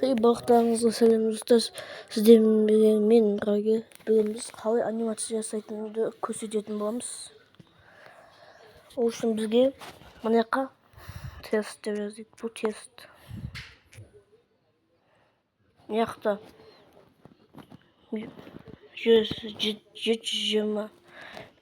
Барлықтарыңызға сәлем достар. Сіздермен бірге мен Раге. Бүгін біз қалай анимация жасайтынымызды көрсететін боламыз. Ол үшін бізге мына жаққа тест деп жазайық. Бұл тест. Мына жақта 720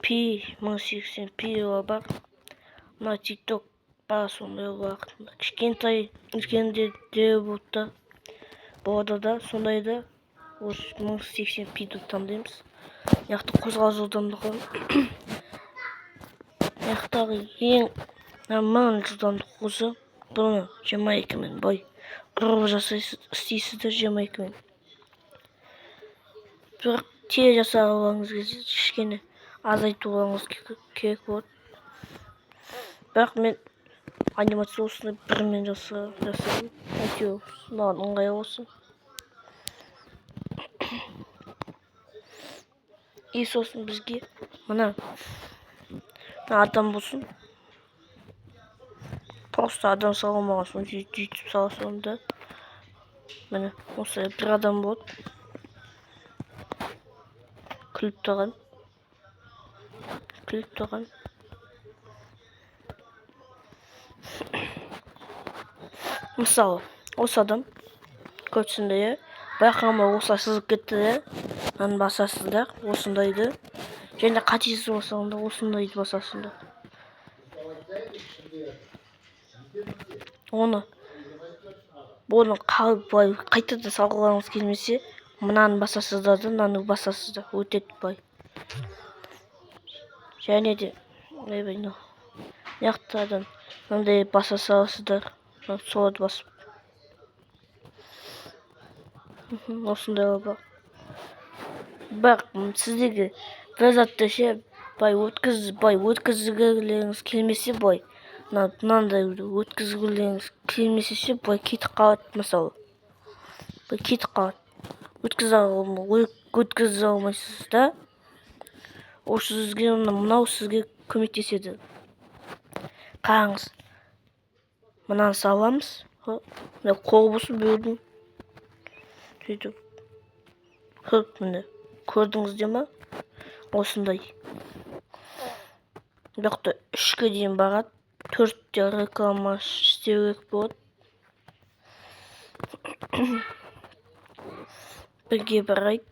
пи 1080 пи бар. Мына TikTok бар, сондай бар. Кішкентай үлкенде болады да, сондай да 1080 пиді таңдаймыз. Яқты қозғалыс жылдамдығы. Яқтағы ең нормальный жылдамдық осы. Бұны 22 бай құрып істейсіздер 22. Бірақ те жасағыларыңыз кезде кішкене азайтуларыңыз керек болады. Бірақ мен анимация осыны бірмен жасаймын. Әйтеуір маған ыңғайлы болсын. И сосын бізге мына адам болсын. Просто адам салмаған соң жүйтіп саласың да. Міне осылай бір адам болады. Күліп тұрған. Мысалы, осы адам көпсінде, байқама осылай сызып кетті де, мынаны басасыздар, осындайды. Және қатесіз болсаңда осындайды басасыңдар. Оны қалай қайтадан салғыларыңыз келмесе, мынаны басасыздар да, мынаны басасыздар. Өтеді бай. Және де яқтадан мынандай баса саласыздар. Соларды басып. Осындай бар. Бірақ сіздегі бір затты өткізгілеріңіз келмесе бай. Мынандай өткізгілеріңіз келмесе ше бай кетіп қалады мысалы. Бай кетіп қалады. Өткізе алмайсыз да. Ол сізге мынау сізге көмектеседі. Қараңыз. Мынаны саламыз. Қол болсын бөлдің. Сөйтіп. Міне. Көрдіңіздер ма? Осындай. Бұяқта 3-ке дейін барады. 4-те реклама істеу керек болады. Бірге барайық.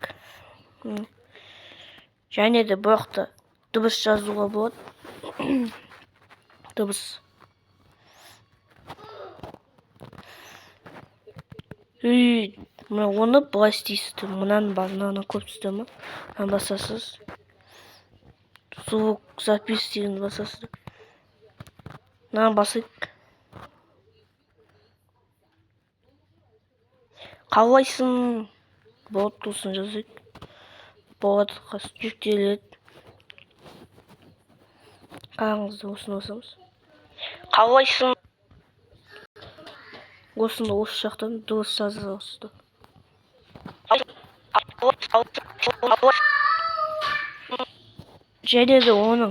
Және де бұяқта дыбыс жазуға болады. Дыбыс. Оны былай істейсіздер. Мынаны көпсіздер ма? Мынаны басасыз. Звук запись дегенді басасыздар. Мынаны басайық. Қалайсың? Болады, осыны жазайық. Болады, жүктеледі. Қараңызды осыны басамыз. Қалайсың? Осыны осы жақтан дұрыс жазасыздар. Және де оны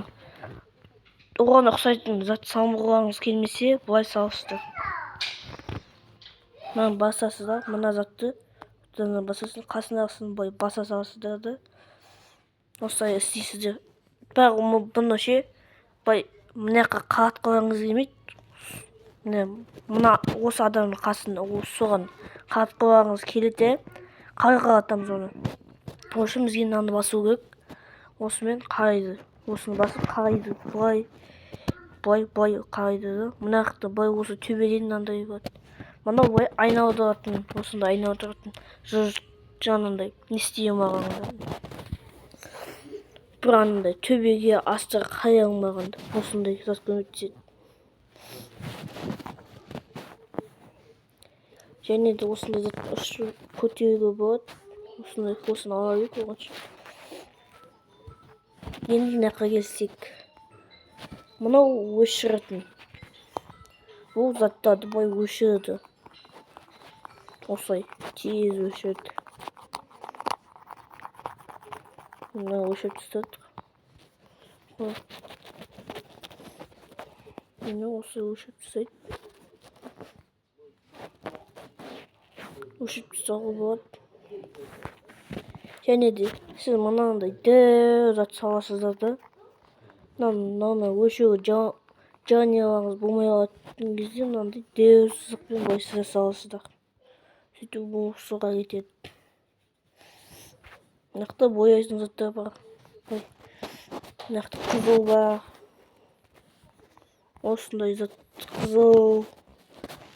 ұқсайтын зат салмағыларыңыз келмесе, бұлай саласыздар. Мынаны басасыздар, мына затты басасыздар, қасындағысын бұлай баса саласыздар да. Осылай істейсіздер. Бірақ бұны ше, мына жаққа қалатқыларыңыз келмейді. Мына осы адамның қасында соған қалатқыларыңыз келеді. Қалай қалатамыз оны? Осы бізге мынаны басу керек. Осымен қарайды. Осыны басып қарайды. Бұлай қарайды да. Мына жақта бұлай осы төбеден мынандай болады. Мына бұлай айналдыратын. Осындай айналдыратын. Жанындай. Не істей алмағанда. Бір анандай төбеге астыға қарай алмағанда. Осындай зат көмектеседі. Және де осындай зат көтеруге болады. Осыны ала берейік оғанша. Енді мына жаққа келсек. Мынау өшіретін. Бұл заттарды былай өшіреді. Осылай тез өшіреді. Мына өшіріп тастадық. Мына осылай өшіріп тастайды. өшіріп тастауға болады. Және де сіз мынандай дәу зат саласыздар да, мынаны өшіруі жанұяларыңыз болмай қалатын кезде мынандай дәу сызықпен сыза саласыздар. Сөйтіп бұл суға кетеді. Мына жақта бояйтын заттар бар. Мына жақта қызыл бар. Осындай зат қызыл,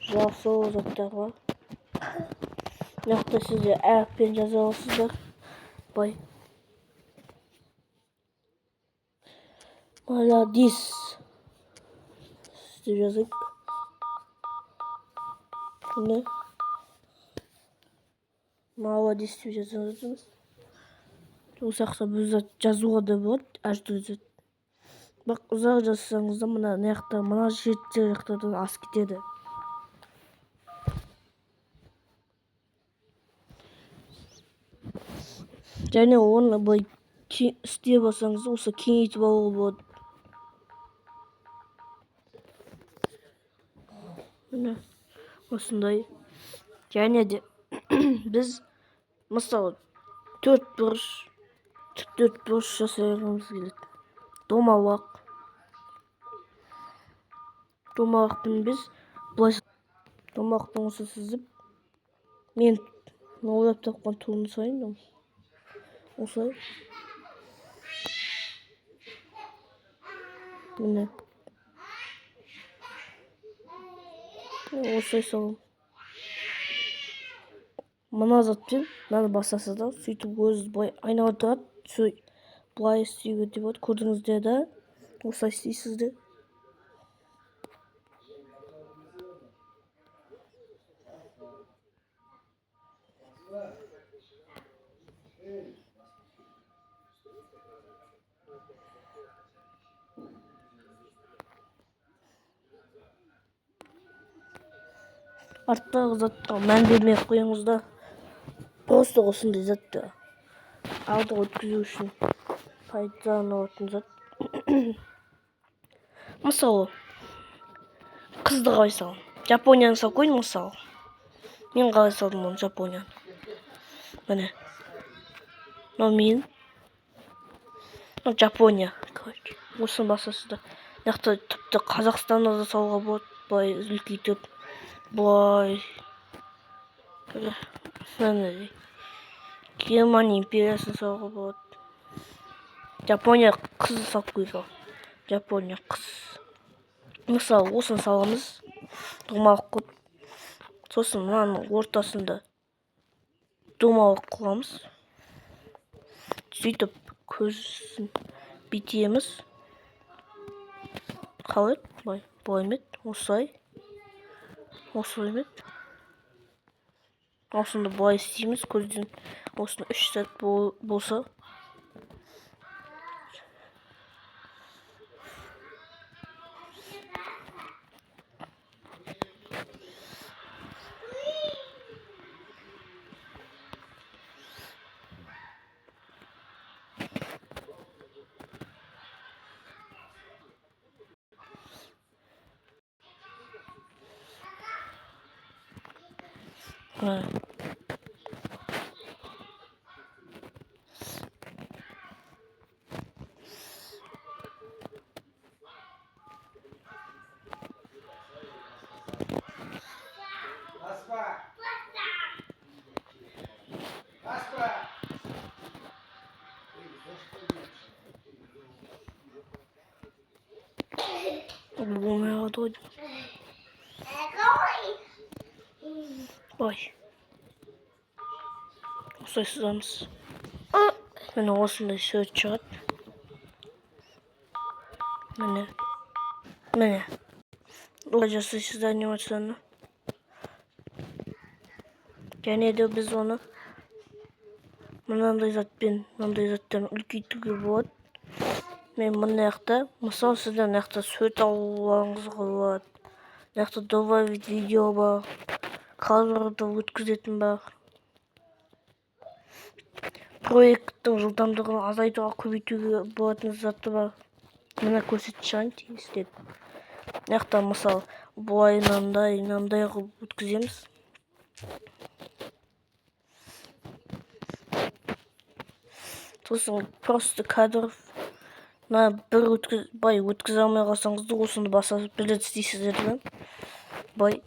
жасыл заттар бар. Мына жақта сіздер әріппен жаза аласыздар. Молодец деп жазайық. Міне молодец деп жазамыз. Осы жақта бір зат жазуға да болады, әртүрлі зат. Бірақ ұзақ жазсаңыз да мына жақта мына жақтардан асып кетеді. Және оны былай істей бассаңыз осы кеңейтіп алуға болады. Міне осындай. Және де біз мысалы төрт бұрыш жасағымыз келеді. Домалақпен біз былай домалақпен осы сызып, мен ойлап тапқан туын сайын осылай. Міне осылай салам. Мына затпен мынаны басасыздар, сөйтіп өзі былай айнала тұрады. Былай істеуге деп болады. Көрдіңіздер да, осылай істейсіздер. Арттағы затқа мән бермей қойыңыздар. Просто осындай затты алдыға өткізу үшін пайдаланылатын зат. Мысалы, қызды қалай салам? Жапонияны салып қойын, мысалы. Мен қалай салдым оны, Жапонияны. Міне. Мынау мен. Мынау Жапония. Осыны басасыздар. Мына жақта тіпті Қазақстанды да салуға болады. Былай үлкейтіп. Былай. Германия империясын салуға болады. Жапония қызды салып қойса. Жапония қыз. Мысалы, осыны саламыз. Домалақ қылып. Сосын мынаның ортасында домалақ қыламыз. Сөйтіп көзін бітеміз. Қалай? Былай емес. Осылай. Осылай емес. Осында былай істейміз. Көзден осында 3 сәт болса. Болмай қалды ғой. Ой. Осылай сызамыз. Міне осындай сурет шығады. Міне. Олай жасайсыздар анимацияны. Және де біз оны мынандай заттан үлкейтуге болады. Мен мына жақта, мысалы сізден мына жақта сурет алуыңызға болады. Мына жақта добавить видео бар. Кадрды өткізетін бар. Проекттің жылдамдығын азайтуға, көбейтуге болатын заты бар. Мына көрсетіп шығайын тегістеп. Мына жақта мысалы былай мынандай қылып өткіземіз. сосын просто кадров бір өткізе алмай қалсаңыздар осыны басасыз, білет істейсіздер да бай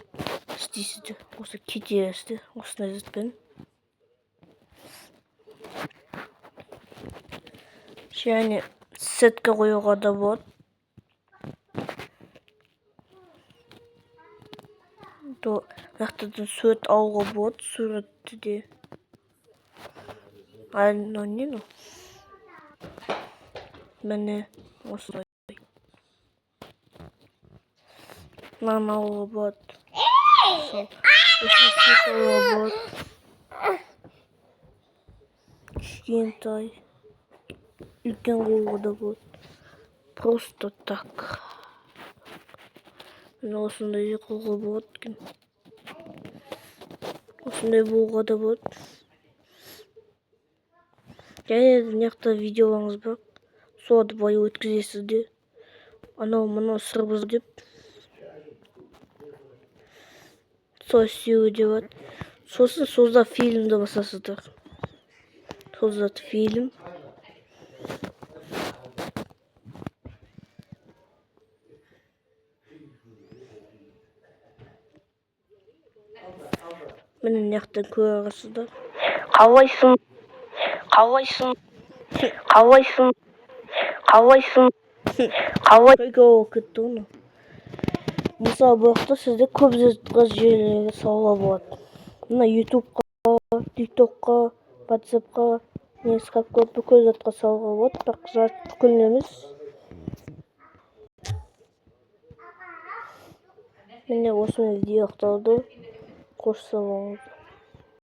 істейсіздер, осы кете бересіздер осындай затпен. және сетке қоюға да болады. Мынаяқтардан сурет алуға болады, суретті де. Не? Міне осылай. Мынаны алуға болады. Осыны сурет алуға болады. Кішкентай. Үлкен қылуға да болады. Просто так. Міне осындай қылуға болады екен. Осындай болуға да болады. және мынаяқта видеоларыңыз бар. Соларды бай өткізесіздер. Анау сырбыз деп. Солай істеуге де болады. Сосын созда фильмді басасыздар. Созда фильм. Міне мынаяқтан көре аласыздар. Қалайсың? Қалай болып кетті оны. Мысалы бұл жақта сізде көп жерлерге салуға болады. Мына ютубқа, тиктокқа, ватсапқа, скайпқа бүкіл затқа салуға болады. Бірақ зат бүкіл емес. Міне осымен видео аяқталды. Қош сау болыңыздар.